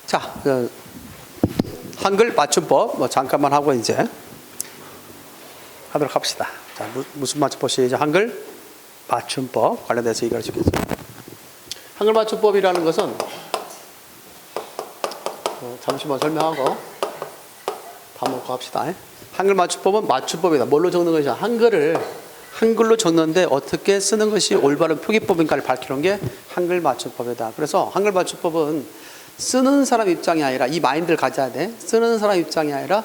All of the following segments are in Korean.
자, 한글 맞춤법 뭐 잠깐만 하고 이제 하도록 합시다. 자, 무슨 맞춤법 시작. 한글 맞춤법 관련돼서 얘기할 수 있겠습니다. 한글 맞춤법이라는 것은 잠시만 설명하고 밥 먹고 합시다. 한글 맞춤법은 맞춤법이다. 뭘로 적는 것이냐? 한글로 적는데 어떻게 쓰는 것이 올바른 표기법인가를 밝히는 게 한글 맞춤법이다. 그래서 한글 맞춤법은 쓰는 사람 입장이 아니라 이 마인드를 가져야 돼. 쓰는 사람 입장이 아니라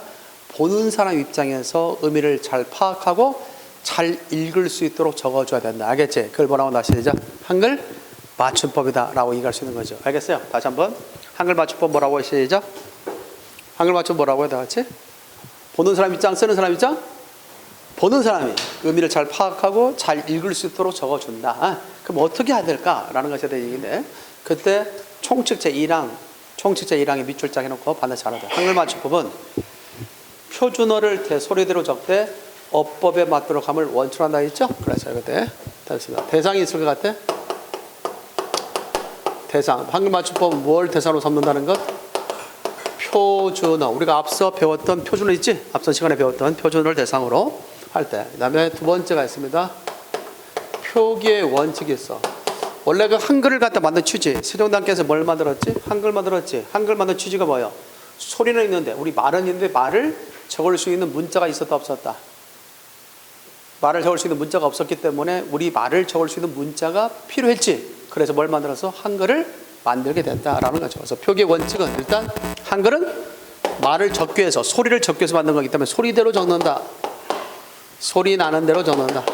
보는 사람 입장에서 의미를 잘 파악하고 잘 읽을 수 있도록 적어줘야 된다. 알겠지? 그걸 뭐라고 다시 시작. 한글 맞춤법이다 라고 얘기할 수 있는 거죠. 알겠어요? 다시 한번 한글 맞춤법 뭐라고 시작. 한글 맞춤법 뭐라고 해야 다 같이? 보는 사람 입장, 쓰는 사람 입장? 보는 사람이 의미를 잘 파악하고 잘 읽을 수 있도록 적어준다. 그럼 어떻게 해야 될까라는 것에 대한 얘기인데, 그때 총칙 제1항에 밑줄 짝 해놓고 반드시 알아야 돼. 한글 맞춤법은 표준어를 대소리대로 적되 어법에 맞도록 함을 원칙한다 했죠? 그래서 그때 됐습니다. 대상이 있을 것 같아? 대상. 한글 맞춤법은 뭘 대상으로 삼는다는 것? 표준어. 우리가 앞서 배웠던 표준어 있지? 앞서 시간에 배웠던 표준어를 대상으로 할 때. 그 다음에 두 번째가 있습니다. 표기의 원칙이 있어. 원래 그 한글을 갖다 만든 취지. 세종대왕께서 뭘 만들었지? 한글 만들었지. 한글 만든 취지가 뭐예요? 소리는 있는데, 우리 말은 있는데 말을 적을 수 있는 문자가 있었다 없었다? 말을 적을 수 있는 문자가 없었기 때문에 우리 말을 적을 수 있는 문자가 필요했지. 그래서 뭘 만들어서 한글을 만들게 됐다라는 거죠. 그래서 표기의 원칙은 일단 한글은 말을 적기 위해서, 소리를 적기 위해서 만든 거기 때문에 소리대로 적는다. 소리 나는 대로 적는다.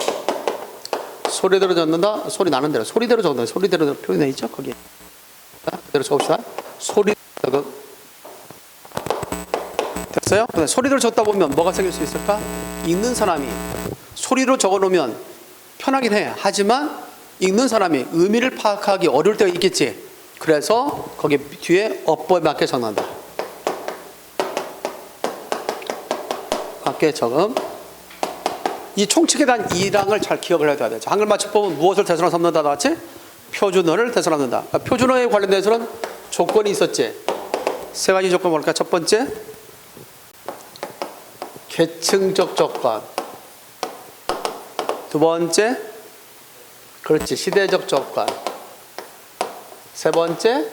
소리대로 적는다. 소리 나는 대로. 소리대로 적는다. 소리대로 표현돼 있죠? 거기에. 그대로 적읍시다. 소리 적음. 됐어요? 근데 소리대로 적다 보면 뭐가 생길 수 있을까? 읽는 사람이 소리로 적어 놓으면 편하긴 해. 하지만 읽는 사람이 의미를 파악하기 어려울 때가 있겠지. 그래서 거기 뒤에 어법에 맞게 적는다. 맞게 적음. 이 총칙에 대한 2항을 잘 기억을 해둬야 돼. 한글 맞춤법은 무엇을 대상으로 삼는다 같이? 표준어를 대상으로 삼는다. 그러니까 표준어에 관련돼서는 조건이 있었지. 세 가지 조건 뭘까? 첫 번째, 계층적 조건. 두 번째, 그렇지, 시대적 조건. 세 번째,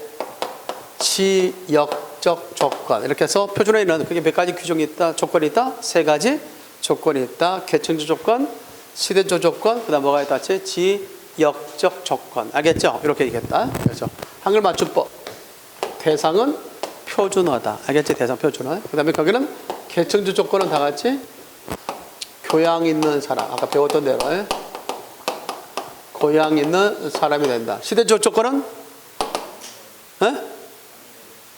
지역적 조건. 이렇게 해서 표준어에는 그게 몇 가지 규정이 있다, 조건이 있다? 세 가지 조건이 있다. 계층적 조건, 시대적 조건, 그 다음 뭐가 있다? 지역적 조건. 알겠죠? 이렇게 얘기했다. 그렇죠? 한글 맞춤법. 대상은 표준어다. 알겠지? 대상 표준어. 그 다음에 거기는 계층적 조건은 다 같이 교양 있는 사람. 아까 배웠던 대로. 교양 있는 사람이 된다. 시대적 조건은?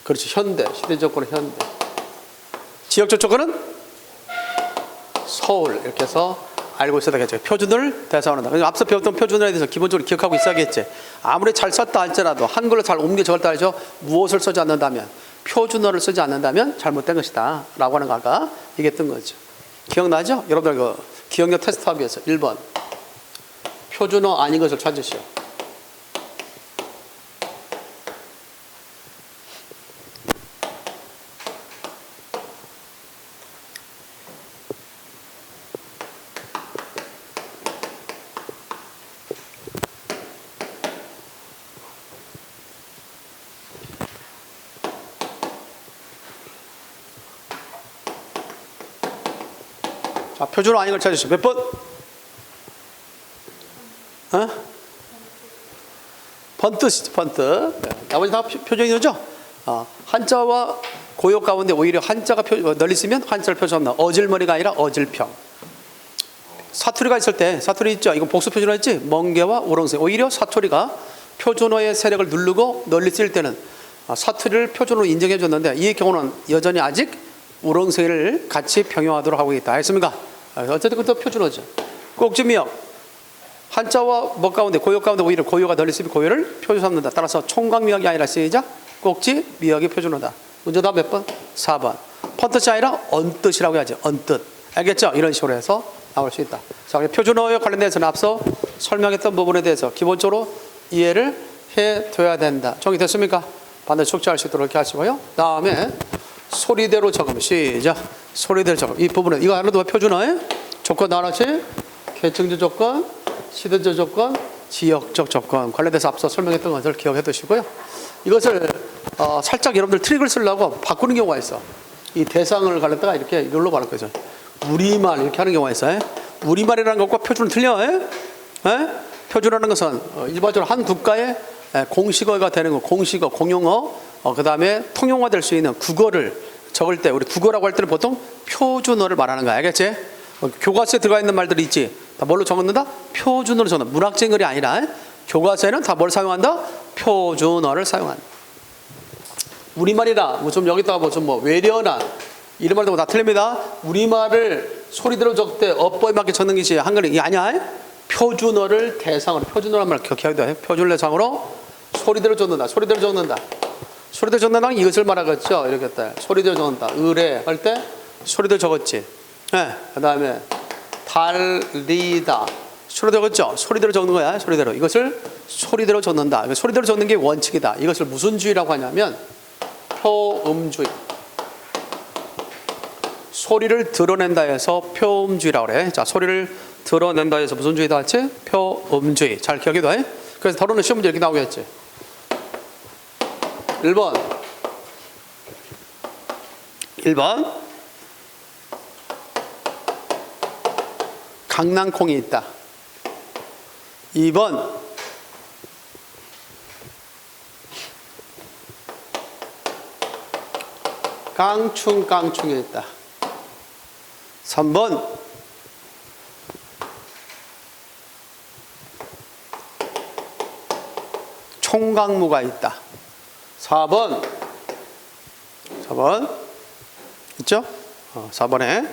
그렇지. 현대. 시대적 조건은 현대. 지역적 조건은? 서울. 이렇게 해서 알고 있어야 되겠죠. 표준어를 대상으로 한다. 앞서 배웠던 표준어에 대해서 기본적으로 기억하고 있어야겠지. 아무리 잘 썼다 할지라도 한글로 잘 옮겨 적었다 하죠. 무엇을 쓰지 않는다면, 표준어를 쓰지 않는다면 잘못된 것이다 라고 하는 거 아까 얘기했던 거죠. 기억나죠? 여러분들 그 기억력 테스트하기 위해서 1번 표준어 아닌 것을 찾으시오. 자, 표준어 아닌 걸 찾으시오. 몇 번? 번트시죠, 번트. 네. 나머지 다 표준어죠? 한자와 고요 가운데 오히려 한자가 널리 쓰면 한자를 표준한다. 어질머리가 아니라 어질평. 사투리가 있을 때, 사투리 있죠? 이건 복수 표준어 있지? 멍게와 우렁새. 오히려 사투리가 표준어의 세력을 누르고 널리 쓸 때는 사투리를 표준어로 인정해 줬는데, 이 경우는 여전히 아직 우렁새를 같이 병용하도록 하고 있다. 알겠습니까? 어쨌든 그것도 표준어죠. 꼭지미역. 한자와 뭐 가운데, 고요 가운데 오히려 고요가 널리 쓰면 고요를 표준 삼는다. 따라서 총각미역이 아니라 시작. 꼭지 미역이 표준어다. 문제답 몇 번? 4번. 펀뜻이 아니라 언뜻이라고 해야지. 언뜻. 알겠죠? 이런 식으로 해서 나올 수 있다. 자, 표준어에 관련돼서는 앞서 설명했던 부분에 대해서 기본적으로 이해를 해둬야 된다. 정리됐습니까? 반드시 숙지할 수 있도록 이렇게 하시고요. 다음에 소리대로 적음. 시작. 소리대로 적음. 이 부분은 이거 하나도 표준어에 조건 나눴지? 계층적 조건, 시대적 조건, 지역적 조건 관련돼서 앞서 설명했던 것을 기억해 두시고요. 이것을 살짝 여러분들 트릭을 쓰려고 바꾸는 경우가 있어. 이 대상을 가렸다가 이렇게 이걸로 바꿀 거죠. 우리말 이렇게 하는 경우가 있어요. 우리말이라는 것과 표준은 틀려. 표준어라는 것은 일반적으로 한 국가의 공식어가 되는 거, 공식어, 공용어, 그 다음에 통용화 될 수 있는 국어를 적을 때 우리 국어라고 할 때는 보통 표준어를 말하는 거야. 알겠지? 교과서에 들어가 있는 말들이 있지. 다 뭘로 적는다? 표준어로 적는다. 문학적인 글이 아니라 교과서에는 다 뭘 사용한다? 표준어를 사용한다. 우리말이나 좀 여기다가 뭐 외려나 이런 말도 다 틀립니다. 우리말을 소리대로 적되 어법에 맞게 적는 것이 한글이 이게 아니야. 표준어를 대상으로 표준어란 말을 기억해야 돼. 표준어 대상으로 소리대로 적는다. 소리대로 적는다. 소리대로 적는다는 이것을 말하겠죠. 이렇게 했다. 소리대로 적는다. 의뢰 할 때 소리대로 적었지. 그 다음에 달리다. 소리대로 적었죠. 소리대로 적는 거야. 소리대로. 이것을 소리대로 적는다. 소리대로 적는 게 원칙이다. 이것을 무슨 주의라고 하냐면 표음주의. 소리를 드러낸다 해서 표음주의라고 그래. 자, 소리를 드러낸다 해서 무슨 주의다 했지? 표음주의. 잘 기억해 둬. 그래서 다루는 시험 문제 이렇게 나오겠지. 1번 강낭콩이 있다. 2번 깡충깡충이 있다. 3번 총각무가 있다. 4번 있죠? 4번에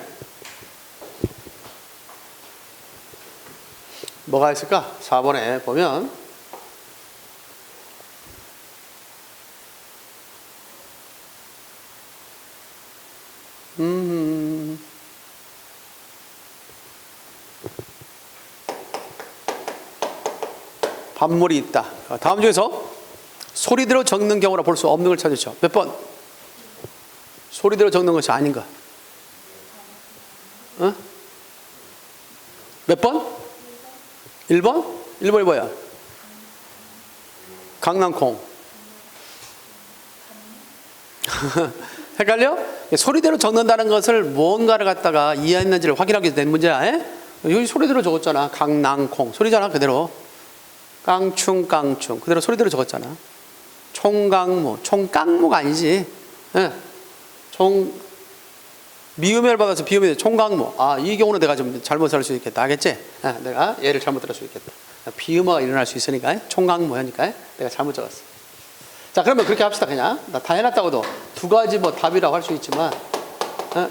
뭐가 있을까? 4번에 보면 반물이 있다. 다음 중에서 소리대로 적는 경우라 볼 수 없는 걸 찾으죠. 몇 번? 소리대로 적는 것이 아닌가? 몇 번? 1번? 1번이 뭐야? 강낭콩. 헷갈려? 소리대로 적는다는 것을 뭔가를 갖다가 이해했는지를 확인하기 위해서 낸 문제야. 여기 소리대로 적었잖아. 강낭콩. 소리잖아, 그대로. 깡충깡충. 그대로 소리대로 적었잖아. 총각무. 총깡무가 아니지. 미음을 받아서 비음이 돼. 총각무. 이 경우는 내가 좀 잘못할 수 있겠다. 알겠지? 내가 얘를 잘못 들을 수 있겠다. 비음화가 일어날 수 있으니까. 총각무 하니까 내가 잘못 적었어. 자, 그러면 그렇게 합시다. 그냥 나 다 해놨다고도 두 가지 뭐 답이라고 할 수 있지만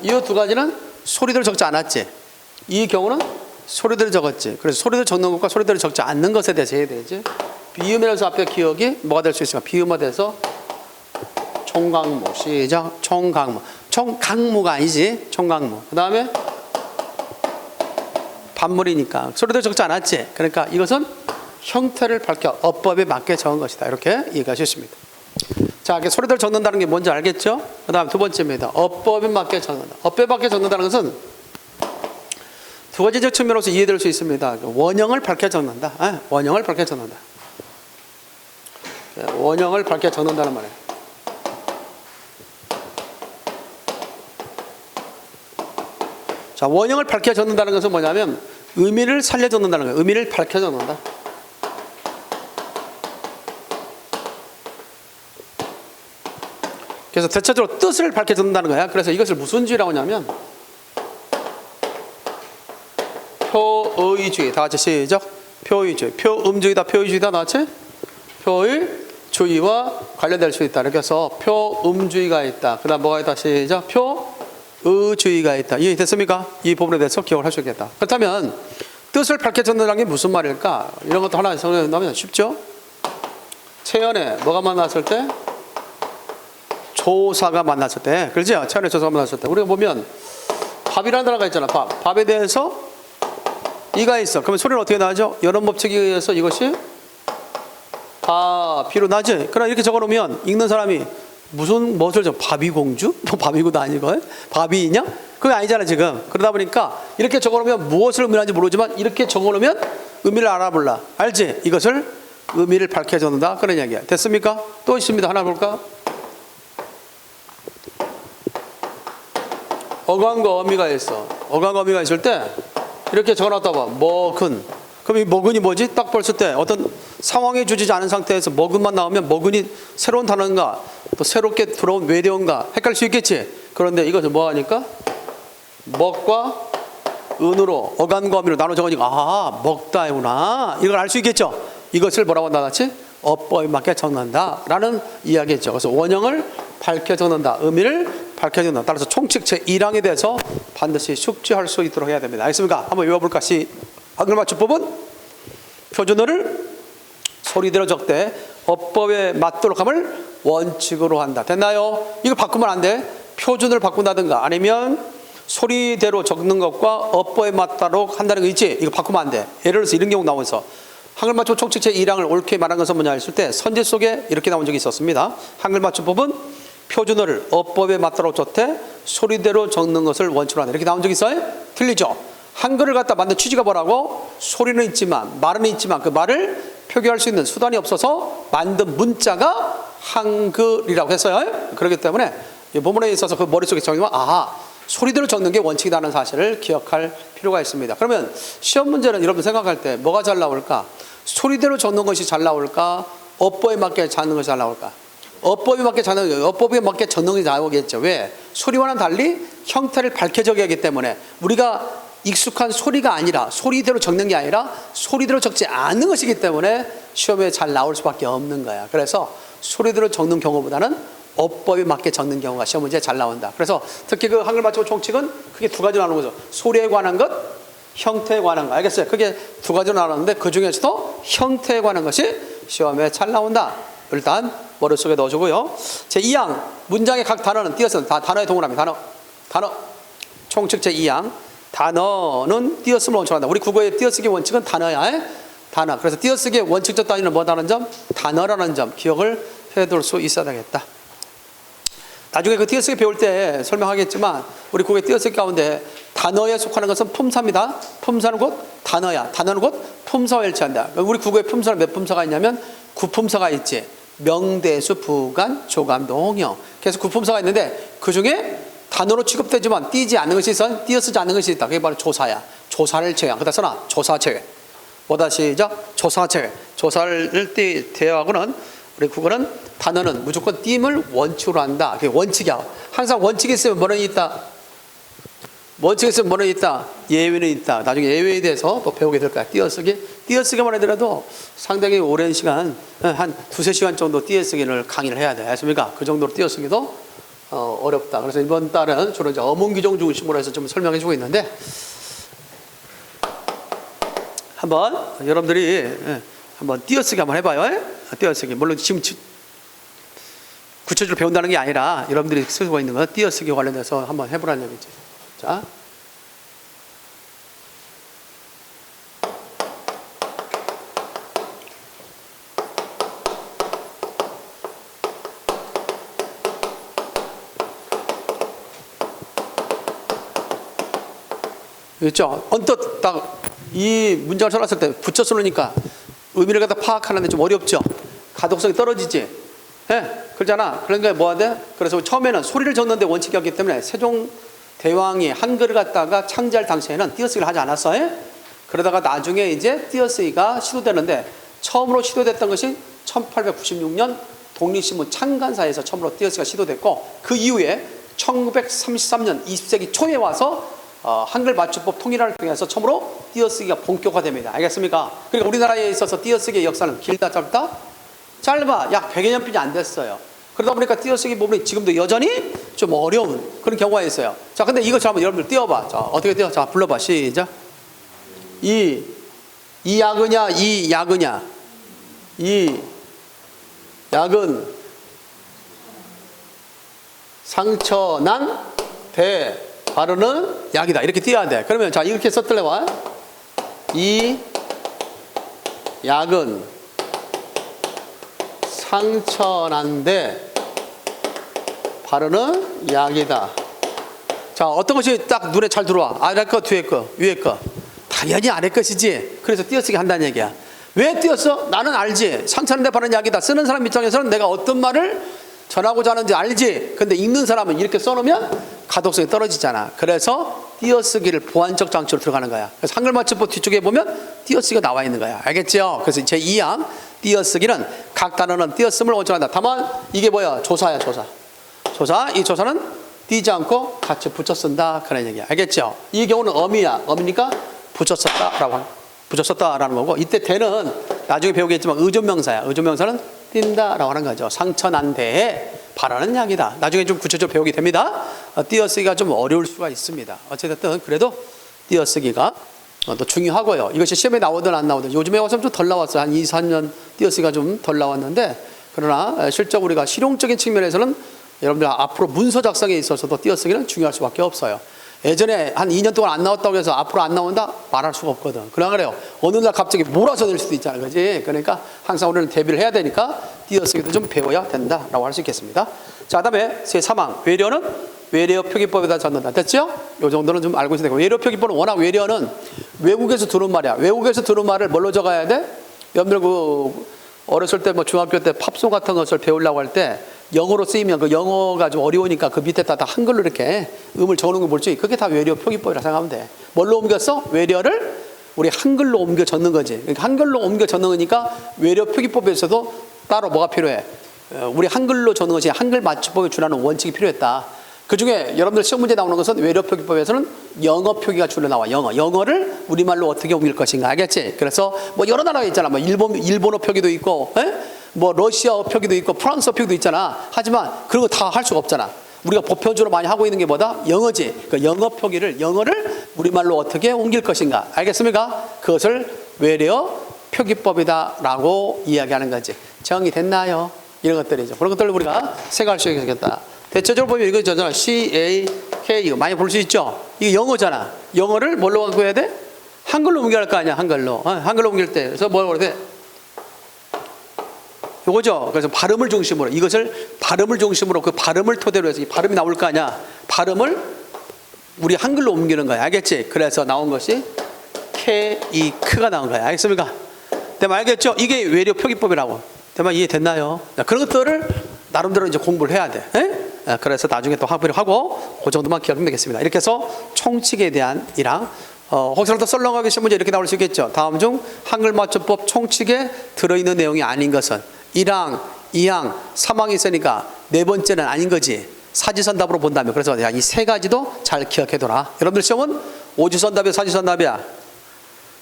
이 두 가지는 소리대로 적지 않았지. 이 경우는 소리대로 적었지. 그래서 소리대로 적는 것과 소리대로 적지 않는 것에 대해서 해야 되지. 비음이라서 앞에 기억이 뭐가 될 수 있을까? 비음화돼서 총각무. 시작. 총각무. 총각무가 아니지. 총각무. 그 다음에 반물이니까 소리대로 적지 않았지. 그러니까 이것은 형태를 밝혀 어법에 맞게 적은 것이다. 이렇게 이해가 쉽습니다. 자, 이렇게 소리대로 적는다는 게 뭔지 알겠죠? 그 다음 두 번째입니다. 어법에 맞게 적는다. 어법에 맞게 적는다는 것은 두 가지적 측면으로서 이해될 수 있습니다. 원형을 밝혀 적는다. 원형을 밝혀 적는다. 원형을 밝혀 적는다는 말이에요. 자, 원형을 밝혀 적는다는 것은 뭐냐면 의미를 살려 적는다는 거예요. 의미를 밝혀 적는다. 그래서 대체적으로 뜻을 밝혀 적는다는 거야. 그래서 이것을 무슨 주의라고 하냐면 표의주의. 다 같이 시작. 표의주의. 표음주의다. 표의주의다. 나왔지? 표의주의와 관련될 수 있다. 이렇게 해서 표음주의가 있다. 그 다음 뭐가 있다. 시작. 표의주의가 있다. 이해됐습니까? 이 부분에 대해서 기억을 할 수 있겠다. 그렇다면 뜻을 밝혀 적는다는 게 무슨 말일까? 이런 것도 하나 생각하면 쉽죠? 체연에 뭐가 만났을 때? 조사가 만났을 때. 그렇죠? 체연에 조사가 만났을 때. 우리가 보면 밥이라는 단어가 있잖아. 밥. 밥에 대해서 이가 있어. 그러면 소리는 어떻게 나죠? 여론 법칙에 의해서 이것이 바비로 나지. 그러나 이렇게 적어놓으면 읽는 사람이 무슨 무엇을 적 바비공주? 뭐 바비구도 아니고 바비이냐? 그게 아니잖아 지금. 그러다 보니까 이렇게 적어놓으면 무엇을 의미하는지 모르지만 이렇게 적어놓으면 의미를 알아볼라. 알지? 이것을 의미를 밝혀준다 그런 이야기야. 됐습니까? 또 있습니다. 하나 볼까? 어간과 어미가 있어. 어간과 어미가 있을 때 이렇게 적어놨다 봐. 먹은. 그럼 이 먹은이 뭐지? 딱 봤을 때 어떤 상황에 주지지 않은 상태에서 먹은만 나오면 먹은이 새로운 단어인가 또 새롭게 들어온 외래어인가 헷갈릴 수 있겠지. 그런데 이것을 뭐 하니까 먹과 은으로 어간과 어미로 나눠 적으니까 아 먹다구나 이걸 알 수 있겠죠. 이것을 뭐라고 나눴지? 어법에 맞게 적는다 라는 이야기였죠. 그래서 원형을 밝혀 적는다, 의미를 밝혀 적는다. 따라서 총칙 제1항에 대해서 반드시 숙지할 수 있도록 해야 됩니다. 알겠습니까? 한번 외워볼까? 한글 맞춤법은 표준어를 소리대로 적되 어법에 맞도록 함을 원칙으로 한다. 됐나요? 이거 바꾸면 안 돼. 표준을 바꾼다든가 아니면 소리대로 적는 것과 어법에 맞도록 한다는 거 있지? 이거 바꾸면 안 돼. 예를 들어서 이런 경우 나오면서 한글 맞춤 총칙 제1항을 옳게 말한 것은 뭐냐 했을 때 선제 속에 이렇게 나온 적이 있었습니다. 한글 맞춤법은 표준어를 어법에 맞도록 적되 소리대로 적는 것을 원칙으로 한다. 이렇게 나온 적이 있어요? 틀리죠? 한글을 갖다 만든 취지가 뭐라고? 소리는 있지만 말은 있지만 그 말을 표기할 수 있는 수단이 없어서 만든 문자가 한글이라고 했어요. 그렇기 때문에 이 부분에 있어서 그 머릿속에 적으면 소리대로 적는 게 원칙이라는 사실을 기억할 필요가 있습니다. 그러면 시험 문제는 여러분 생각할 때 뭐가 잘 나올까? 소리대로 적는 것이 잘 나올까? 어법에 맞게 적는 것이 잘 나올까? 어법에 맞게 적는 것이 나오겠죠. 왜? 소리와는 달리 형태를 밝혀 적어야 하기 때문에 우리가 익숙한 소리가 아니라 소리대로 적는 게 아니라 소리대로 적지 않은 것이기 때문에 시험에 잘 나올 수밖에 없는 거야. 그래서 소리대로 적는 경우보다는 어법에 맞게 적는 경우가 시험 문제에 잘 나온다. 그래서 특히 그 한글 맞춤 총칙은 크게 두 가지로 나누는 거죠. 소리에 관한 것, 형태에 관한 것. 알겠어요? 그게 두 가지로 나누는데 그 중에서도 형태에 관한 것이 시험에 잘 나온다. 일단 머릿속에 넣어주고요. 제2항 문장의 각 단어는 띄어쓰는 다 단어의 동그라미 단어 총칙 제2항 단어는 띄어쓰면 원칙한다. 우리 국어의 띄어쓰기 원칙은 단어야. 단어. 그래서 띄어쓰기의 원칙적 단위는 뭐라는 점? 단어라는 점 기억을 해둘 수 있어야 되겠다. 나중에 그 띄어쓰기 배울 때 설명하겠지만 우리 국어의 띄어쓰기 가운데 단어에 속하는 것은 품사입니다. 품사는 곧 단어야. 단어는 곧 품사와 일치한다. 우리 국어의 품사는 몇 품사가 있냐면 9품사가 있지. 명대수, 부간, 조감, 동형. 그래서 9품사가 있는데 그 중에 단어로 취급되지만 띄지 않는 것이 있어. 띄어쓰지 않는 것이 있다. 그게 바로 조사야. 조사를 제외한. 그다 써놔. 조사 제외. 뭐다 시작. 조사 제외. 조사를 제외하고는 우리 국어는 단어는 무조건 띄임을 원칙으로 한다. 그게 원칙이야. 항상 원칙이 있으면 뭐는 있다. 원칙이 있으면 뭐는 있다. 예외는 있다. 나중에 예외에 대해서 또 배우게 될 거야. 띄어쓰기만 하더라도 상당히 오랜 시간 한 두세 시간 정도 띄어쓰기를 강의를 해야 돼. 아십니까? 그 정도로 띄어쓰기도 어렵다. 그래서 이번 달은 주로 이제 어문 규정 중심으로 해서 좀 설명해 주고 있는데 한번 여러분들이 한번 띄어쓰기 한번 해봐요. 띄어쓰기. 물론 지금 구체적으로 배운다는 게 아니라 여러분들이 쓰고 있는 거 띄어쓰기 관련해서 한번 해보라는 얘기지. 자. 그렇죠? 언뜻 딱 이 문장을 써놨을 때 붙여 쓰니까 의미를 갖다 파악하는데 좀 어렵죠? 가독성이 떨어지지? 그러잖아. 그러니까 뭐 해야 돼? 그래서 처음에는 소리를 적는데 원칙이었기 때문에 세종대왕이 한글을 갖다가 창제할 당시에는 띄어쓰기를 하지 않았어요. 그러다가 나중에 이제 띄어쓰기가 시도되는데 처음으로 시도됐던 것이 1896년 독립신문 창간사에서 처음으로 띄어쓰기가 시도됐고 그 이후에 1933년 20세기 초에 와서 한글 맞춤법 통일화를 통해서 처음으로 띄어쓰기가 본격화됩니다. 알겠습니까? 그러니까 우리나라에 있어서 띄어쓰기의 역사는 길다 짧다? 짧아. 약 100여 년뿐이 안 됐어요. 그러다 보니까 띄어쓰기 부분이 지금도 여전히 좀 어려운 그런 경우가 있어요. 자, 근데 이거 한번 여러분들 띄워봐. 자, 어떻게 띄워? 자, 불러봐. 시작. 이 약으냐, 이 약으냐. 이 약은 상처난 대 바르는 약이다. 이렇게 띄어야 돼. 그러면 자, 이렇게 썼더래와. 이 약은 상처난데 바르는 약이다. 자, 어떤 것이 딱 눈에 잘 들어와? 아래 거, 뒤에 거, 위에 거. 당연히 아래 것이지. 그래서 띄어쓰기 한다는 얘기야. 왜 띄었어? 나는 알지. 상처난데 바르는 약이다. 쓰는 사람 입장에서는 내가 어떤 말을 전하고자 하는지 알지. 근데 읽는 사람은 이렇게 써놓으면 가독성이 떨어지잖아. 그래서 띄어쓰기를 보완적 장치로 들어가는 거야. 그래서 한글 맞춤법 뒤쪽에 보면 띄어쓰기가 나와 있는 거야. 알겠죠? 그래서 제2항 띄어쓰기는 각 단어는 띄었음을 원칙한다. 다만 이게 뭐야? 조사야, 조사. 조사. 이 조사는 띄지 않고 같이 붙여 쓴다. 그런 얘기야. 알겠죠? 이 경우는 어미야. 어미니까 붙여 썼다라는 거고, 이때 대는 나중에 배우겠지만 의존명사야. 의존명사는 띈다라고 하는 거죠. 상처난 데에 바르는 약이다. 나중에 좀 구체적으로 배우게 됩니다. 띄어쓰기가 좀 어려울 수가 있습니다. 어쨌든 그래도 띄어쓰기가 또 중요하고요. 이것이 시험에 나오든 안 나오든 요즘에 와서 좀 덜 나왔어요. 한 2, 3년 띄어쓰기가 좀 덜 나왔는데, 그러나 실적 우리가 실용적인 측면에서는 여러분들 앞으로 문서 작성에 있어서도 띄어쓰기는 중요할 수밖에 없어요. 예전에 한 2년 동안 안 나왔다고 해서 앞으로 안 나온다? 말할 수가 없거든. 그래요. 어느 날 갑자기 몰아서 낼 수도 있잖아요. 그지? 그러니까 항상 우리는 대비를 해야 되니까 띄어쓰기도 좀 배워야 된다라고 할 수 있겠습니다. 자, 그다음에 제3항 외려는 외래어 표기법에다 적는다. 됐죠? 이 정도는 좀 알고 있어야 되고, 외래어 표기법은 워낙 외래어는 외국에서 들은 말이야. 외국에서 들은 말을 뭘로 적어야 돼? 여러분들 어렸을 때 뭐 중학교 때 팝송 같은 것을 배우려고 할 때 영어로 쓰이면 그 영어가 좀 어려우니까 그 밑에다 다 한글로 이렇게 음을 적어놓은 거 볼지, 그게 다 외래어 표기법이라 생각하면 돼. 뭘로 옮겼어? 외래어를 우리 한글로 옮겨 적는 거지. 그러니까 한글로 옮겨 적는 거니까 외래어 표기법에서도 따로 뭐가 필요해? 우리 한글로 적는 것이 한글 맞춤법에 준하는 원칙이 필요했다. 그 중에 여러분들 시험 문제 나오는 것은 외래어 표기법에서는 영어 표기가 주로 나와. 영어를 우리말로 어떻게 옮길 것인가. 알겠지? 그래서 뭐 여러 나라가 있잖아. 뭐 일본어 표기도 있고, 뭐 러시아어 표기도 있고, 프랑스어 표기도 있잖아. 하지만 그런 거 다 할 수가 없잖아. 우리가 보편적으로 많이 하고 있는 게 뭐다? 영어지. 그 영어 표기를, 영어를 우리말로 어떻게 옮길 것인가. 알겠습니까? 그것을 외래어 표기법이다라고 이야기하는 거지. 정의됐나요? 이런 것들이죠. 그런 것들을 우리가 생각할 수 있겠다. 대체적으로 보면 이거 저잖아. CAK 이거 많이 볼 수 있죠. 이게 영어잖아. 영어를 뭘로 갖고 해야 돼? 한글로 옮겨야 할 거 아니야. 한글로. 한글로 옮길 때. 그래서 뭐라고 그래? 요거죠. 그래서 발음을 중심으로, 이것을 발음을 중심으로, 그 발음을 토대로 해서 이 발음이 나올 거 아니야. 발음을 우리 한글로 옮기는 거야. 알겠지? 그래서 나온 것이 크가 나온 거야. 알겠습니까? 대만 알겠죠? 이게 외래어 표기법이라고. 대만 이해됐나요? 그런 것들을 나름대로 이제 공부를 해야 돼. 그래서 나중에 또 학부를 하고 그 정도만 기억하면 되겠습니다. 이렇게 해서 총칙에 대한 1항, 혹시라도 썰렁하게 시험 문제 이렇게 나올 수 있겠죠. 다음 중 한글 맞춤법 총칙에 들어있는 내용이 아닌 것은 1항, 2항, 3항이 있으니까 네 번째는 아닌 거지. 사지선답으로 본다면. 그래서 이 세 가지도 잘 기억해둬라. 여러분들 시험은 오지선답이야, 사지선답이야?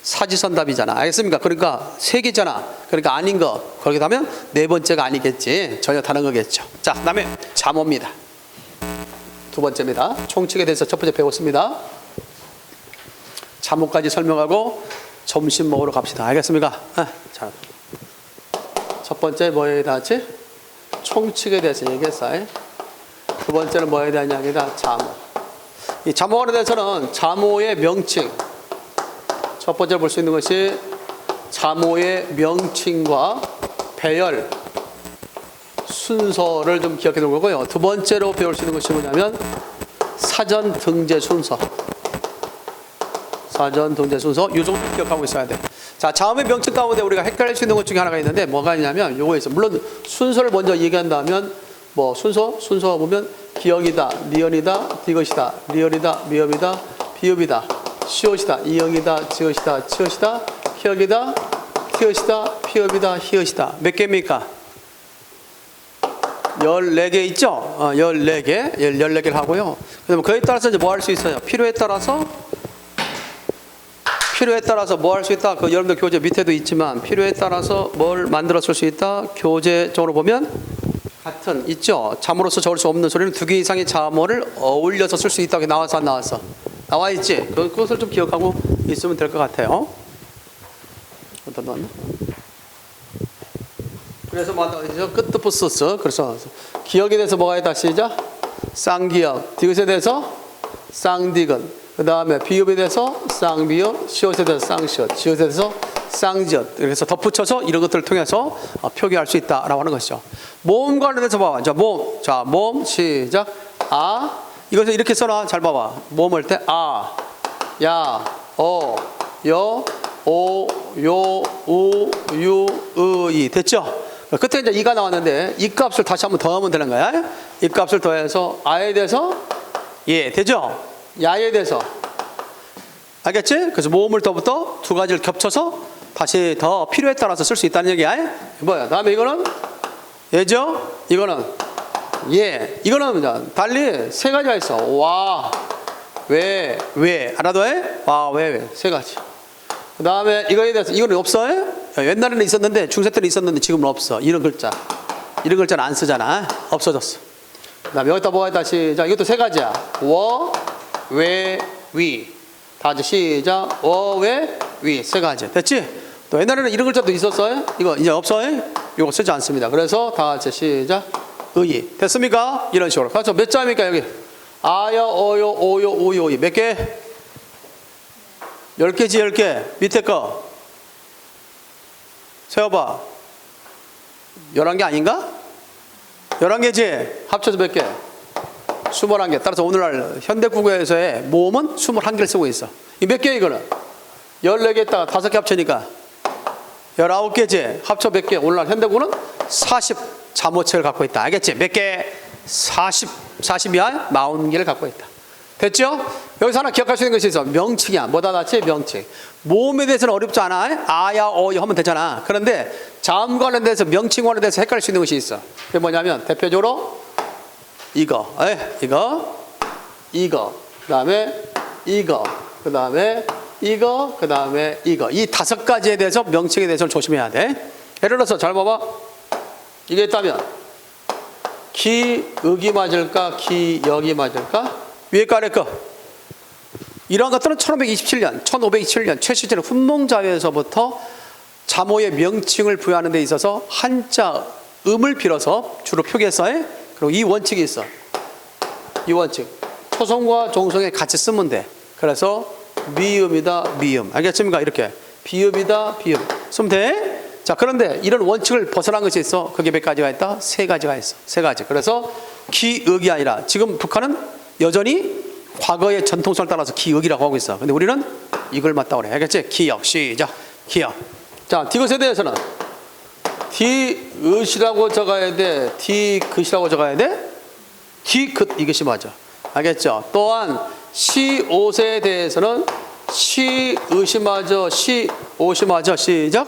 사지선답이잖아. 알겠습니까? 그러니까 세 개잖아. 그러니까 아닌 거. 그렇게 하면 네 번째가 아니겠지. 전혀 다른 거겠죠. 자, 그 다음에 잠호입니다. 두 번째입니다. 총칙에 대해서 첫 번째 배웠습니다. 잠호까지 설명하고 점심 먹으러 갑시다. 알겠습니까? 자, 첫 번째 뭐에 대하지? 총칙에 대해서 얘기했어요. 두 번째는 뭐에 대한 이야기다? 잠호. 이 잠호에 대해서는 잠호의 명칭, 첫 번째 볼 수 있는 것이 잠호의 명칭과 배열 순서를 좀 기억해 놓을 거고요. 두 번째로 배울 수 있는 것이 뭐냐면 사전 등재 순서. 사전 등재 순서, 이 정도 기억하고 있어야 돼. 자, 잠호의 명칭 가운데 우리가 헷갈릴 수 있는 것 중에 하나가 있는데 뭐가 있냐면 요거 있어. 물론 순서를 먼저 얘기한다면 뭐 순서 보면 기역이다, 리언이다, 디귿이다, 리얼이다, 미음이다, 비읍이다, 시옷이다, 이영이다, 지읒이다, 치읒이다, 기역이다, 티읒이다, 피읍이다, 히읗이다. 몇 개입니까? 14개 있죠? 14개를 하고요. 그다음에 그에 따라서 이제 뭐 할 수 있어요? 필요에 따라서 뭐 할 수 있다? 그 여러분들 교재 밑에도 있지만 필요에 따라서 뭘 만들어 쓸 수 있다? 교재적으로 보면 같은 있죠? 잠으로서 적을 수 없는 소리는 두 개 이상의 잠어를 어울려서 쓸 수 있다고 나와서 안 나왔어? 나와 있지? 그것을 좀 기억하고 있으면 될 것 같아요. 어떤 거? 그래서 끝부스스. 그래서 기억에 대해서 뭐가 있다? 시작. 쌍기역. 디귿에 대해서 쌍디귿. 그 다음에 비읍에 대해서 쌍비읍. 시옷에 대해서 쌍시옷. 지읒에 대해서 쌍지읒. 그래서 덧붙여서 이런 것들을 통해서 표기할 수 있다라고 하는 것이죠. 모음 관련해서 봐봐. 자, 모음. 자, 모음 시작. 아. 이것을 이렇게 써놔. 잘 봐봐. 모음 할 때 아, 야, 어, 여, 오, 요, 우, 유, 이. 됐죠? 끝에 이제 이가 나왔는데 이 값을 다시 한번 더하면 되는 거야. 이 값을 더해서 아에 대해서 예, 되죠? 야에 대해서. 알겠지? 그래서 모음을 더부터 두 가지를 겹쳐서 다시 더 필요에 따라서 쓸 수 있다는 얘기야. 뭐야? 다음에 이거는 예죠? 이거는 예. 이거는 달리 세 가지가 있어. 와, 왜, 알아도 해? 와, 왜, 세 가지. 그 다음에 이거에 대해서 이거는 없어. 옛날에는 있었는데 중세 때는 있었는데 지금은 없어. 이런 글자는 안 쓰잖아. 없어졌어. 그 다음에 여기다 뭐가 있다. 시작. 이것도 세 가지야. 워, 왜, 위. 다 같이 시작. 워, 왜, 위. 세 가지. 됐지? 또 옛날에는 이런 글자도 있었어요. 이거 이제 없어요. 이거 쓰지 않습니다. 그래서 다 같이 시작. 의. 됐습니까? 이런 식으로. 그래서 몇 자입니까 여기? 아여, 어요, 오요, 우요, 이. 몇 개? 10개지 10개. 밑에 거 세워봐. 11개 아닌가? 11개지? 합쳐서 몇 개? 21개. 따라서 오늘날 현대국어에서의 모음은 21개를 쓰고 있어. 이 몇 개야 이거는? 14개 했다가 5개 합치니까 19개지? 합쳐 몇 개? 오늘날 현대국어는 40 자모책을 갖고 있다. 알겠지? 몇 개? 40이야? 40개를 갖고 있다. 됐죠? 여기서 하나 기억할 수 있는 것이 있어. 명칭이야. 뭐다 같이? 명칭. 모음에 대해서는 어렵지 않아. 아야, 어야 하면 되잖아. 그런데 자음 관련돼서 명칭 관련돼서 헷갈릴 수 있는 것이 있어. 그게 뭐냐면 대표적으로 이거, 이거, 그 다음에 이거, 그 다음에 이거, 그 다음에 이거. 이 5가지에 대해서 명칭에 대해서 조심해야 돼. 예를 들어서 잘 봐봐. 이게 있다면 기역이 맞을까? 기역이 맞을까? 위에 거 아래 거. 이러한 것들은 1527년 최시철 훈몽자회에서부터 자모의 명칭을 부여하는 데 있어서 한자 음을 빌어서 주로 표기했어요. 그리고 이 원칙이 있어. 이 원칙. 초성과 종성에 같이 쓰면 돼. 그래서 미음이다, 미음. 알겠습니까? 이렇게. 비읍이다, 비읍. 쓰면 돼. 자, 그런데 이런 원칙을 벗어난 것이 있어. 그게 몇 가지가 있다? 3가지가 있어. 3가지. 그래서 기역이 아니라 지금 북한은 여전히 과거의 전통성을 따라서 기역이라고 하고 있어. 근데 우리는 이걸 맞다고 그래. 알겠지? 기역. 시작. 기역. 자, 디귿에 대해서는 디귿이라고 적어야 돼? 디귿이라고 적어야 돼? 디귿. 이것이 맞아. 알겠죠? 또한 시옷에 대해서는 시옷이 맞아. 시옷이 맞아. 시작.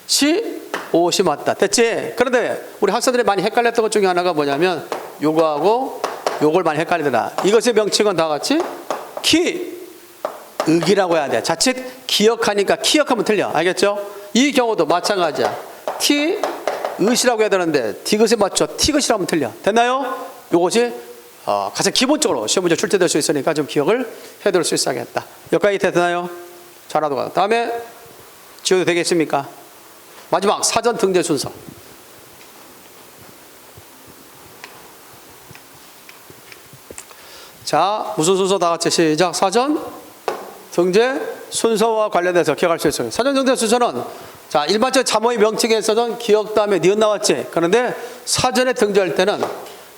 시옷이 맞다. 됐지? 그런데 우리 학생들이 많이 헷갈렸던 것 중에 하나가 뭐냐면 요거하고 요걸 많이 헷갈리더라. 이것의 명칭은 다 같이 기역이라고 해야 돼. 자칫 기억하니까 키역하면 틀려. 알겠죠? 이 경우도 마찬가지야. 티읒이라고 해야 되는데 디귿에 맞춰 티귿이라고 하면 틀려. 됐나요? 요것이 가장 기본적으로 시험 문제 출제될 수 있으니까 좀 기억을 해둘 수 있어야겠다. 여기까지 되나요? 잘하도록. 다음에 지워도 되겠습니까? 마지막 사전 등재 순서. 자, 무슨 순서 다 같이 시작. 사전 등재 순서와 관련해서 기억할 수 있어요. 사전 등재 순서는 자, 일반적 자모의 명칭에서는 기역 다음에 니은 나왔지. 그런데 사전에 등재할 때는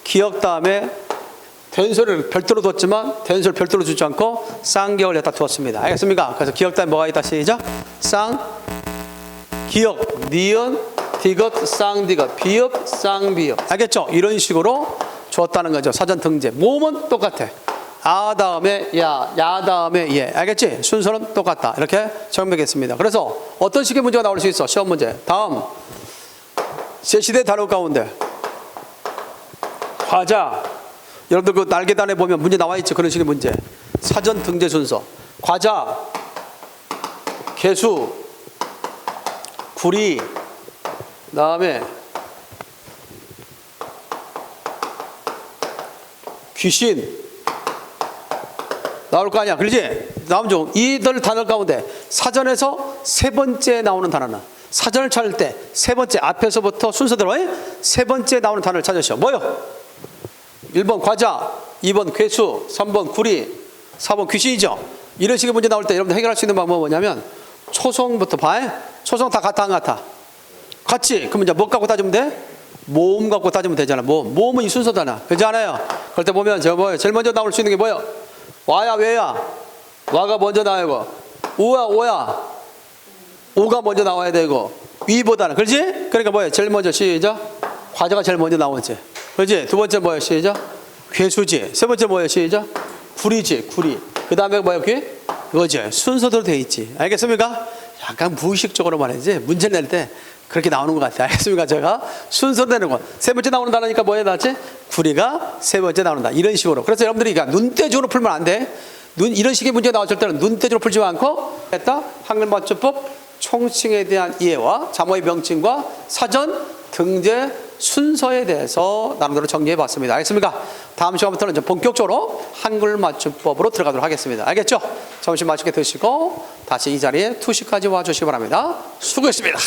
기역 다음에 된소리를 별도로 뒀지만 된소리를 별도로 주지 않고 쌍기역을 갖다 두었습니다. 알겠습니까? 그래서 기역 다음에 뭐가 있다 시작. 쌍 기역, 니은, 디귿, 쌍디귿, 비읍, 쌍비읍. 알겠죠? 이런 식으로 줬다는 거죠. 사전 등재. 모음은 똑같아. 아 다음에 야, 야 다음에 예. 알겠지? 순서는 똑같다. 이렇게 정리하겠습니다. 그래서 어떤 식의 문제가 나올 수 있어? 시험 문제. 다음 제시대 단어 가운데 과자. 여러분들 그 날개단에 보면 문제 나와 있죠. 그런 식의 문제. 사전 등재 순서. 과자, 개수, 구리, 그다음에 귀신 나올 거 아니야. 그러지? 다음 중 이들 단어 가운데 사전에서 세 번째 나오는 단어는 사전을 찾을 때 세 번째 앞에서부터 순서대로 세 번째 나오는 단어를 찾으시오. 뭐요? 1번 과자, 2번 괴수, 3번 구리, 4번 귀신이죠. 이런 식의 문제 나올 때 여러분들 해결할 수 있는 방법은 뭐냐면 초성부터 봐. 초성 다 같아 안 같아? 같지? 그럼 이제 뭐 갖고 따지면 돼? 모음 갖고 따지면 되잖아. 모음은 이 순서잖아. 그렇지 않아요? 그럴 때 보면 저 뭐예요? 제일 먼저 나올 수 있는 게 뭐예요? 와야 왜야? 와가 먼저 나오고 우야 오야 오가 먼저 나와야 되고 위보다는 그렇지? 그러니까 뭐예요? 제일 먼저 시작 과자가 제일 먼저 나오지. 그렇지? 두 번째 뭐예요? 시작 괴수지. 세 번째 뭐예요? 시작 구리지. 구리. 그 다음에 뭐예요? 귀? 이거지. 순서대로 돼 있지. 알겠습니까? 약간 무의식적으로 말이지 문제 낼 때 그렇게 나오는 것 같아요. 알겠습니까? 제가 순서로 내는 거. 세 번째 나오는 단어니까 뭐에 나왔지? 구리가 세 번째 나온다. 이런 식으로. 그래서 여러분들이 그러니까 눈대중으로 풀면 안 돼. 이런 식의 문제가 나왔을 때는 눈대중으로 풀지 않고 했다. 한글 맞춤법 총칭에 대한 이해와 자모의 명칭과 사전 등재 순서에 대해서 나름대로 정리해 봤습니다. 알겠습니까? 다음 시간부터는 이제 본격적으로 한글 맞춤법으로 들어가도록 하겠습니다. 알겠죠? 점심 맛있게 드시고 다시 이 자리에 2시까지 와주시기 바랍니다. 수고했습니다.